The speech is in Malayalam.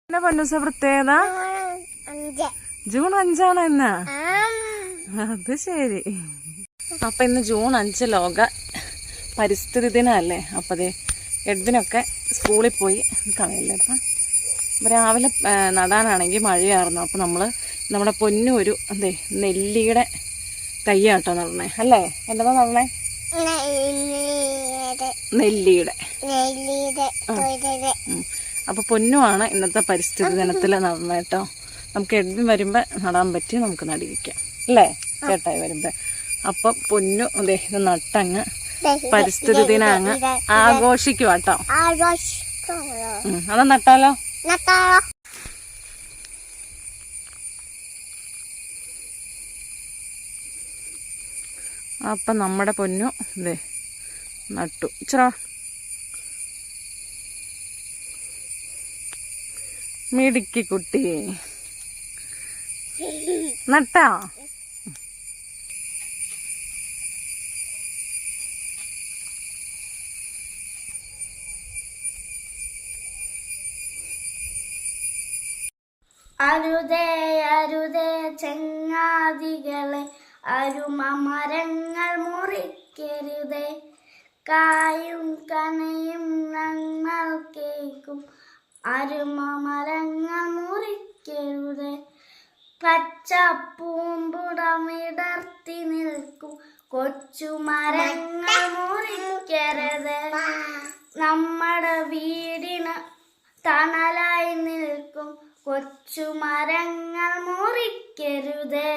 എന്നാ പൊന്നൂസ പ്രത്യേകത? ജൂൺ 5 ഇന്ന്. അത് ശരി. അപ്പൊ ഇന്ന് ജൂൺ 5 ലോക പരിസ്ഥിതി ദിനമല്ലേ. അപ്പൊ അതെ എഡ്വിനൊക്കെ സ്കൂളിൽ പോയി കളയല്ലേ. അപ്പം രാവിലെ നടാനാണെങ്കിൽ മഴയായിരുന്നു. അപ്പം നമ്മുടെ പൊന്നു ഒരു അതെ നെല്ലിയുടെ തയ്യാട്ടോ നടണേ അല്ലേ. എന്താ നടണേ? നെല്ലിയുടെ. അപ്പൊ പൊന്നുമാണ് ഇന്നത്തെ പരിസ്ഥിതി ദിനത്തിൽ നടണ കേട്ടോ. നമുക്ക് എഡ്വിൻ വരുമ്പോ നടാൻ പറ്റി നമുക്ക് നടിവിക്കാം അല്ലേ ചേട്ടായി വരുമ്പോ. അപ്പൊ പൊന്നു അതെ ഇത് നട്ടങ്ങ് പരിസ്ഥിതി ദിനം അങ്ങ് ആഘോഷിക്കുവാട്ടോ. അതാ നട്ടാലോ? അപ്പൊ നമ്മുടെ പൊന്നു ഇതേ നട്ടു. ഇച്ചിറ മിടുക്കി കുട്ടി നട്ടാ. അരുതേ അരുതേ ചങ്ങാതികളെ, അരുമമരങ്ങൾ മുറിക്കരുതേ. കായും കനയും ഞങ്ങൾ കേൾക്കും, അരുമമരങ്ങൾ മുറിക്കരുതേ. പച്ചപ്പൂമ്പുടമിടർത്തി നിൽക്കും കൊച്ചുമരങ്ങൾ മുറിക്കരുത്. നമ്മുടെ വീടിന് തണലായി നിൽക്കും കൊച്ചുമരങ്ങൾ മുറിക്കരുത്.